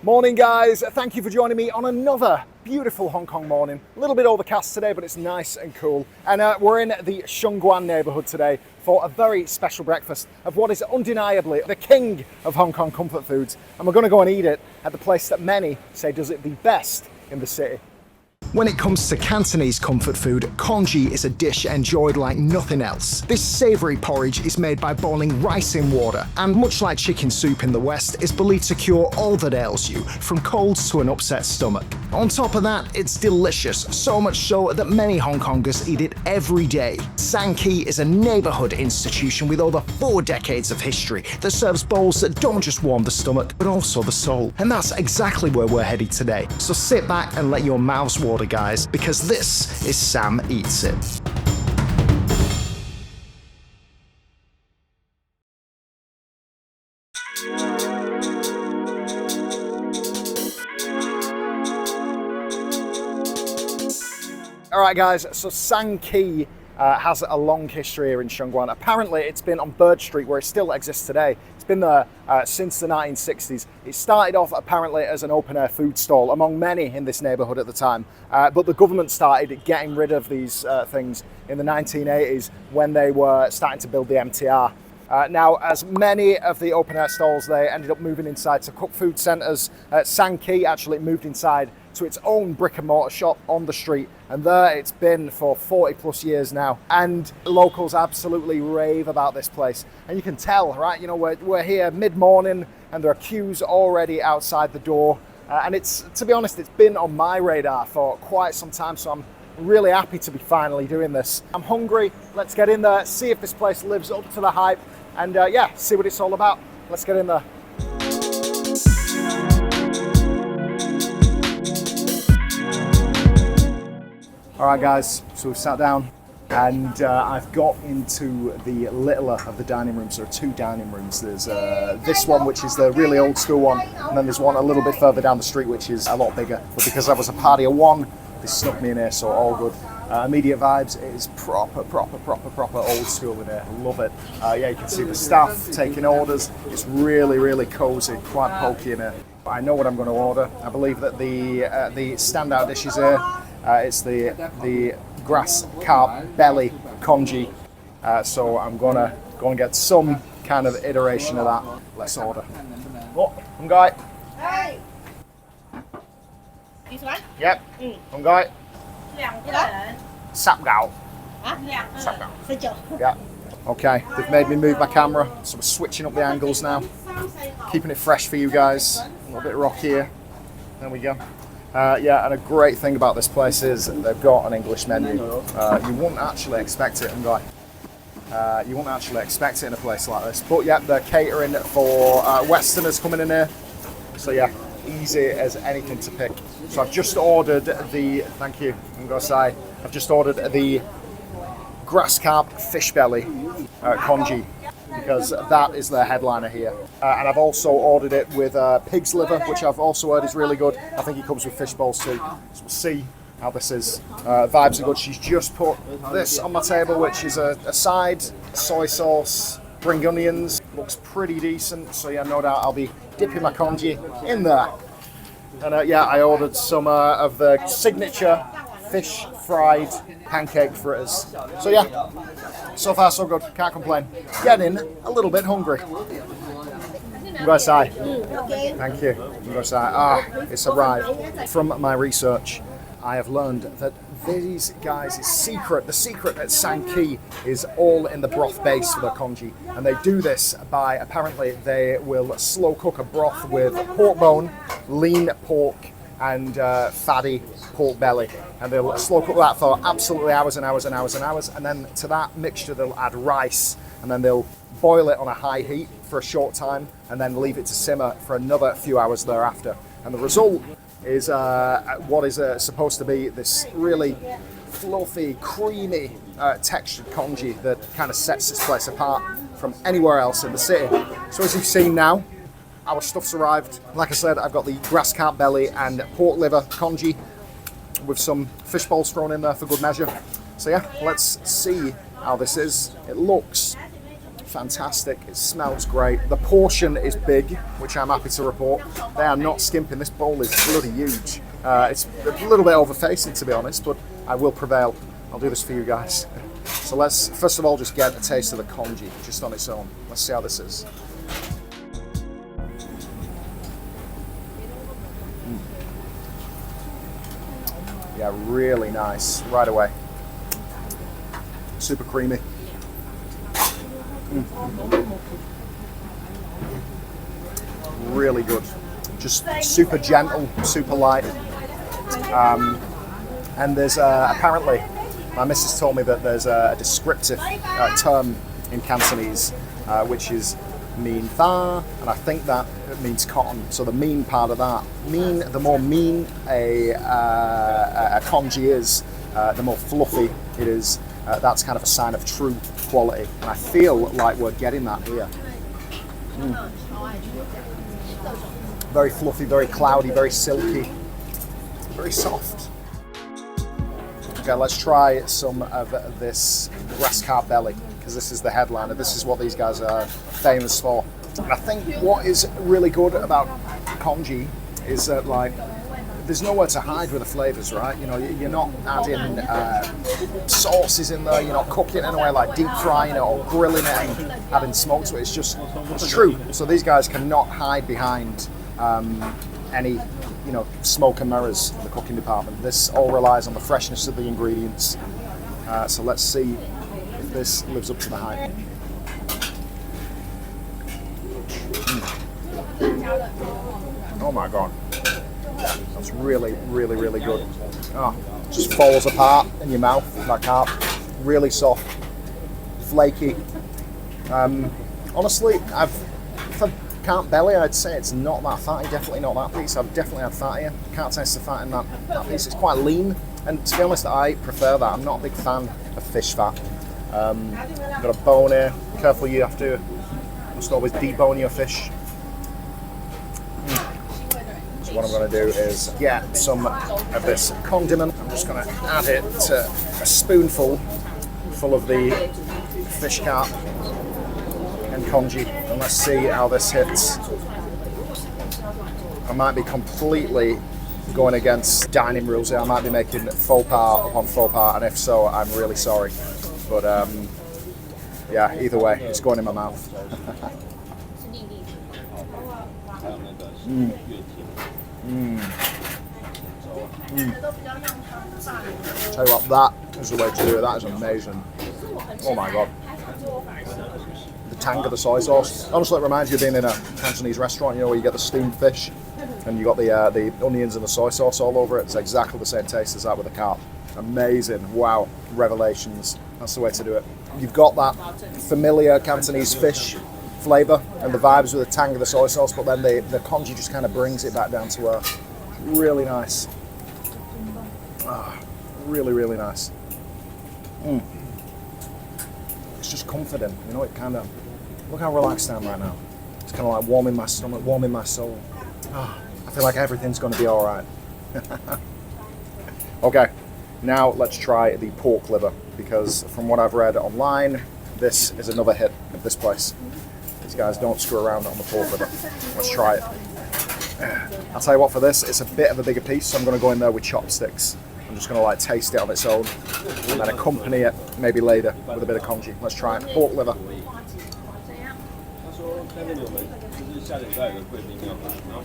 Morning guys, thank you for joining me on another beautiful Hong Kong morning. A little bit overcast today, but it's nice and cool. And we're in the Sheung Wan neighbourhood today for a very special breakfast of what is undeniably the king of Hong Kong comfort foods. And we're going to go and eat it at the place that many say does it the best in the city. When it comes to Cantonese comfort food, congee is a dish enjoyed like nothing else. This savoury porridge is made by boiling rice in water, and much like chicken soup in the West, is believed to cure all that ails you, from colds to an upset stomach. On top of that, it's delicious, so much so that many Hong Kongers eat it every day. Sang Kee is a neighbourhood institution with over 4 decades of history that serves bowls that don't just warm the stomach, but also the soul. And that's exactly where we're headed today. So sit back and let your mouths water, guys, because this is Sam Eats It. Alright guys, so Sang Kee has a long history here in Sheung Wan. Apparently it's been on Bird Street, where it still exists today. It's been there since the 1960s. It started off apparently as an open-air food stall among many in this neighbourhood at the time, but the government started getting rid of these things in the 1980s when they were starting to build the MTR. Now, as many of the open-air stalls, they ended up moving inside to cook food centres. Sang Kee actually moved inside to its own brick and mortar shop on the street, and there it's been for 40 plus years now, and locals absolutely rave about this place. And you can tell, right, you know, we're here mid-morning and there are queues already outside the door, and it's, to be honest, it's been on my radar for quite some time, so I'm really happy to be finally doing this. I'm hungry. Let's get in there, see if this place lives up to the hype, and yeah, see what it's all about. Let's get in there. All right guys, so we've sat down and I've got into the littler of the dining rooms. There are 2 dining rooms. There's this one, which is the really old school one, and then there's one a little bit further down the street, which is a lot bigger. But because I was a party of 1, they snuck me in here, so all good. Immediate vibes, it is proper old school in here. I love it. Yeah, you can see the staff taking orders. It's really cozy, quite pokey in here. But I know what I'm going to order. I believe that the standout dishes here, it's the grass carp belly congee. So I'm gonna go and get some kind of iteration of that. Let's order. Oh, Hung Gai. Hey. This one? Yep. Hung Gai. Sap gạo. Sap gạo. Yeah. Okay, they've made me move my camera, so we're switching up the angles now. Keeping it fresh for you guys. A little bit rock here. There we go. Yeah, and a great thing about this place is they've got an English menu. You wouldn't actually expect it, you wouldn't actually expect it in a place like this. But yeah, they're catering for Westerners coming in here. So yeah, easy as anything to pick. So I've just ordered the, thank you, I'm going to say, I've just ordered the grass carp fish belly congee, because that is their headliner here. And I've also ordered it with pig's liver, which I've also heard is really good. I think it comes with fish balls too. So we'll see how this is. Vibes are good. She's just put this on my table, which is a side, soy sauce, spring onions. Looks pretty decent. So yeah, no doubt I'll be dipping my congee in there. And yeah, I ordered some of the signature fish fried pancake fritters. So yeah, so far so good, can't complain. Getting a little bit hungry. Thank you. It's arrived. From my research, I have learned that these guys' the secret at Sang Kee is all in the broth base for their congee. And they do this by, apparently, they will slow cook a broth with pork bone, lean pork, and fatty pork belly. And they'll slow cook that for absolutely hours and hours and hours and hours. And then to that mixture, they'll add rice, and then they'll boil it on a high heat for a short time, and then leave it to simmer for another few hours thereafter. And the result is what is supposed to be this really fluffy, creamy textured congee that kind of sets this place apart from anywhere else in the city. So as you've seen now, our stuff's arrived. Like I said, I've got the grass carp belly and pork liver congee with some fish balls thrown in there for good measure. So yeah, let's see how this is. It looks fantastic. It smells great. The portion is big, which I'm happy to report. They are not skimping. This bowl is bloody huge. It's a little bit overfacing, to be honest, but I will prevail. I'll do this for you guys. So let's first of all just get a taste of the congee just on its own. Let's see how this is. Yeah, really nice right away. Super creamy. Really good. Just super gentle, super light. And there's apparently, my missus told me that there's a descriptive term in Cantonese, which is mean tha, and I think that it means cotton. So the mean part of that, the more mean a congee is, the more fluffy it is. That's kind of a sign of true quality, and I feel like we're getting that here. Very fluffy, very cloudy, very silky, very soft. Okay, let's try some of this grass carp belly, because this is the headliner. This is what these guys are famous for. And I think what is really good about congee is that, like, there's nowhere to hide with the flavors, right? You know, you're not adding sauces in there. You're not cooking it in a way like deep frying it or grilling it and adding smoke to it. It's true. So these guys cannot hide behind any, you know, smoke and mirrors in the cooking department. This all relies on the freshness of the ingredients. So let's see if this lives up to the hype. Oh my god. That's really, really, really good. Oh, just falls apart in your mouth, that carp. Really soft, flaky. Honestly, for carp belly, I'd say it's not that fatty. Definitely not that piece. I've definitely had fat here. Can't taste the fat in that piece. It's quite lean, and to be honest, I prefer that. I'm not a big fan of fish fat. Got a bone here. Careful, you must always debone your fish. What I'm going to do is get some of this condiment. I'm just going to add it to a spoonful full of the fish carp and congee, and let's see how this hits. I might be completely going against dining rules here. I might be making faux pas upon faux pas, and if so, I'm really sorry. But yeah, either way, it's going in my mouth. Tell you what, that is the way to do it. That is amazing. Oh my god. The tang of the soy sauce. Honestly, it reminds you of being in a Cantonese restaurant, you know, where you get the steamed fish and you got the onions and the soy sauce all over it. It's exactly the same taste as that with the carp. Amazing. Wow. Revelations. That's the way to do it. You've got that familiar Cantonese fish flavour and the vibes with the tang of the soy sauce, but then the congee just kind of brings it back down to earth. Really nice. Really, really nice. It's just comforting, you know, it kind of, look how relaxed I am right now. It's kind of like warming my stomach, warming my soul. I feel like everything's going to be all right. Okay, now let's try the pork liver, because from what I've read online, this is another hit of this place. These guys don't screw around on the pork liver. Let's try it. I'll tell you what, for this, it's a bit of a bigger piece, so I'm going to go in there with chopsticks. I'm just going to like taste it on its own and then accompany it maybe later with a bit of congee. Let's try it. Pork liver.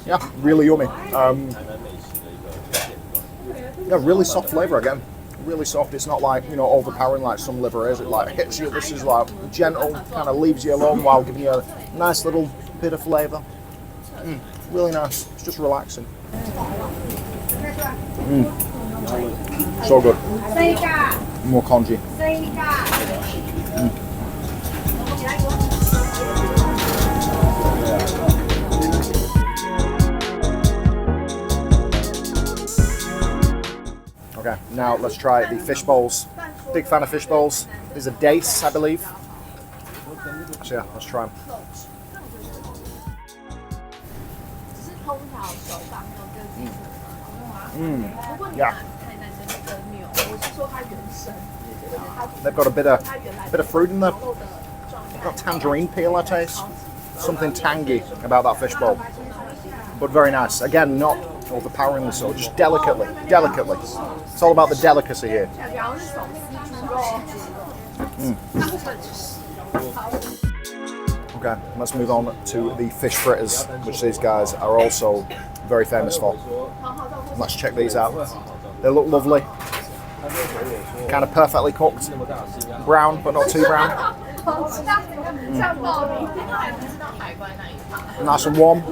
Yeah, really yummy. Yeah, really soft flavour again. Really soft. It's not like, you know, overpowering like some liver is. It like hits you. This is like gentle, kind of leaves you alone while giving you a nice little bit of flavour. Really nice. It's just relaxing. So good. More congee. Okay, now let's try the fish bowls. Big fan of fish bowls. These are dace, I believe. So yeah, let's try them. Yeah. They've got a bit of fruit in there. I've got tangerine peel I taste. Something tangy about that fishbowl. But very nice. Again, not overpoweringly so, just delicately. Delicately. It's all about the delicacy here. Okay, let's move on to the fish fritters, which these guys are also very famous for. Let's check these out. They look lovely. Kind of perfectly cooked. Brown, but not too brown. Nice and warm.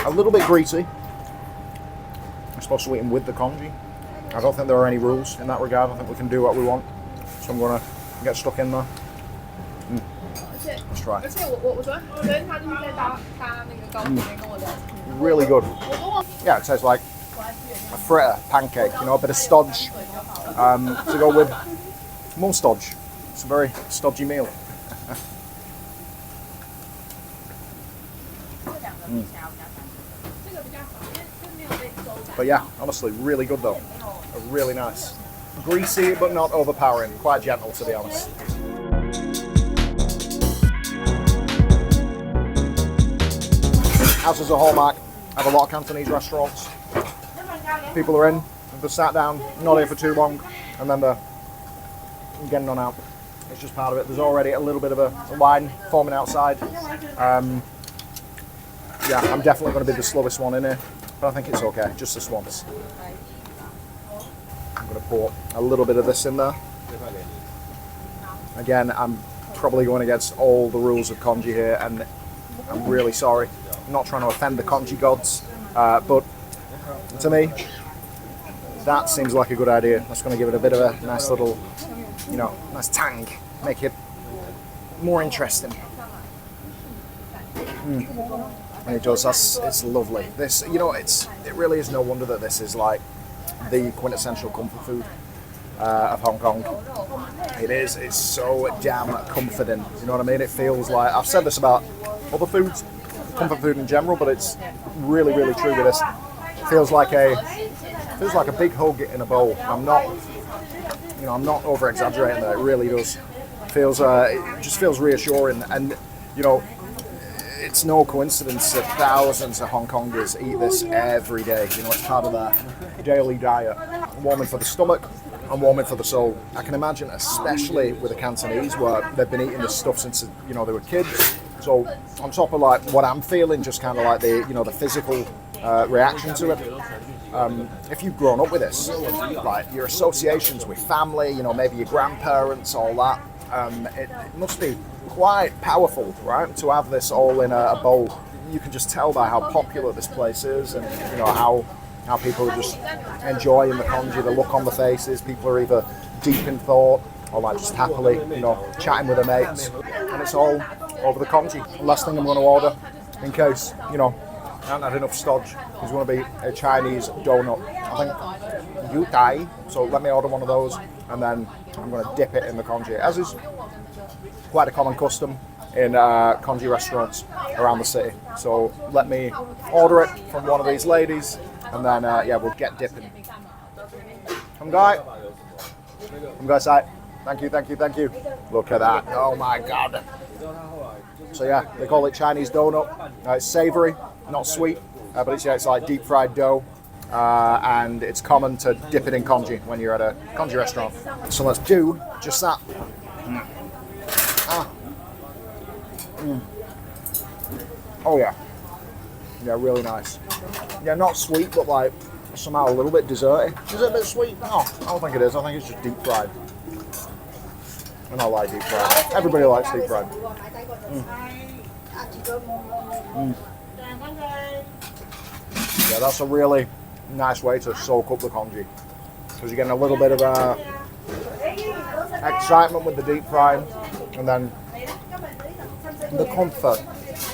A little bit greasy. I'm supposed to eat them with the congee. I don't think there are any rules in that regard. I think we can do what we want. So I'm going to get stuck in there. Let's try. Really good. Yeah, it tastes like a fritter pancake, you know, a bit of stodge to go with more stodge. It's a very stodgy meal. But yeah, honestly, really good though. Really nice. Greasy, but not overpowering. Quite gentle, to be honest. As is a hallmark of a lot of Cantonese restaurants, people are in, they're sat down, not here for too long, and then they're getting on out. It's just part of it. There's already a little bit of a line forming outside. Yeah, I'm definitely going to be the slowest one in here, but I think it's okay, just this once. I'm going to pour a little bit of this in there. Again, I'm probably going against all the rules of congee here, and I'm really sorry. I'm not trying to offend the congee gods, but to me, that seems like a good idea. That's going to give it a bit of a nice little, you know, nice tang, make it more interesting. And it does. It's lovely. This, you know, it really is no wonder that this is like the quintessential comfort food of Hong Kong. It is. It's so damn comforting. You know what I mean? It feels like, I've said this about other foods, comfort food in general, but it's really, really true with this. It feels like a big hug in a bowl. I'm not over exaggerating there. It really does. It just feels reassuring, and you know, it's no coincidence that thousands of Hong Kongers eat this every day. You know, it's part of their daily diet. Warming for the stomach and warming for the soul. I can imagine, especially with the Cantonese, where they've been eating this stuff since, you know, they were kids. So on top of like what I'm feeling, just kind of like the, you know, the physical reaction to it. If you've grown up with this, like your associations with family, you know, maybe your grandparents, all that, it must be quite powerful, right, to have this all in a bowl. You can just tell by how popular this place is, and you know how people are just enjoying the congee, the look on the faces. People are either deep in thought or like just happily, you know, chatting with their mates, and it's all over the congee. Last thing I'm going to order, in case, you know, I haven't had enough stodge, is going to be a Chinese donut. I think yu dai, so let me order one of those, and then I'm going to dip it in the congee, as is quite a common custom in congee restaurants around the city. So let me order it from one of these ladies, and then yeah, we'll get dipping. Come guy side. Thank you. Look at that. Oh my god. So yeah, they call it Chinese donut. It's savoury, not sweet, but it's like deep fried dough. And it's common to dip it in congee when you're at a congee restaurant. So let's do just that. Oh yeah. Yeah, really nice. Yeah, not sweet, but like somehow a little bit desserty. Is it a bit sweet? No, I don't think it is. I think it's just deep fried. And I like deep fried. Everybody likes deep fried. Yeah, that's a really nice way to soak up the congee, because you're getting a little bit of excitement with the deep frying, and then the comfort,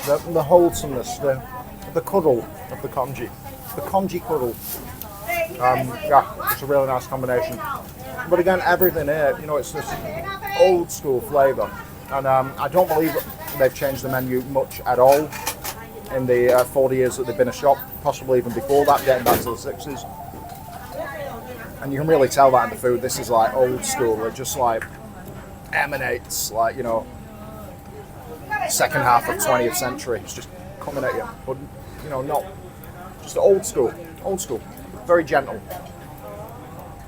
the wholesomeness, the cuddle of the congee cuddle. Yeah, it's a really nice combination. But again, everything here, you know, it's this old school flavour, and I don't believe they've changed the menu much at all in the 40 years that they've been a shop, possibly even before that, getting back to the 60s. And you can really tell that in the food. This is like old school. They're just like emanates like, you know, second half of 20th century. It's just coming at you, but you know, not just old school, very gentle.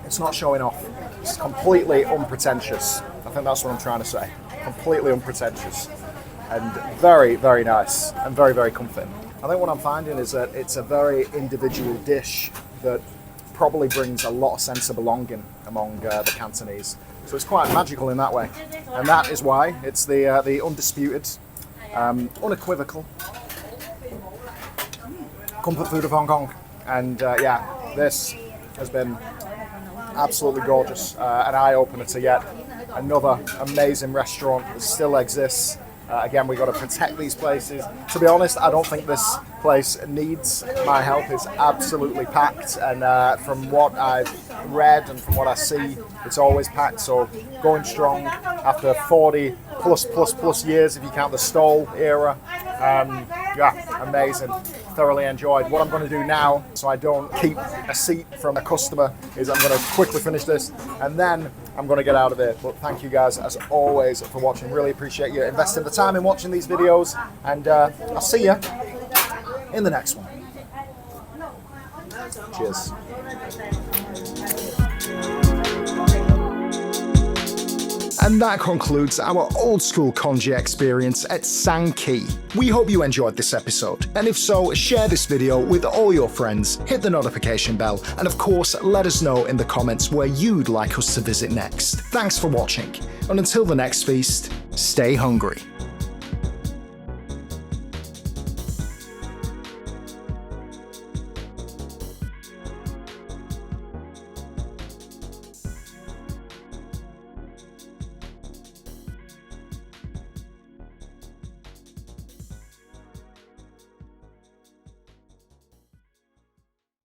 It's not showing off. It's completely unpretentious. I think that's what I'm trying to say. Completely unpretentious and very, very nice and very, very comforting. I think what I'm finding is that it's a very individual dish that probably brings a lot of sense of belonging among the Cantonese. So it's quite magical in that way. And that is why it's the undisputed, unequivocal comfort food of Hong Kong. And yeah, this has been absolutely gorgeous. An eye-opener to yet another amazing restaurant that still exists. Again, we've got to protect these places. To be honest, I don't think this place needs my help. It's absolutely packed, and from what I've read and from what I see, it's always packed. So going strong after 40 plus years, if you count the stall era. Yeah, amazing. Thoroughly enjoyed. What I'm going to do now, so I don't keep a seat from a customer, is I'm going to quickly finish this and then I'm going to get out of here. But thank you guys as always for watching. Really appreciate you investing the time in watching these videos, and I'll see you in the next one. Cheers. And that concludes our old school congee experience at Sang Kee. We hope you enjoyed this episode, and if so, share this video with all your friends, hit the notification bell, and of course, let us know in the comments where you'd like us to visit next. Thanks for watching, and until the next feast, stay hungry.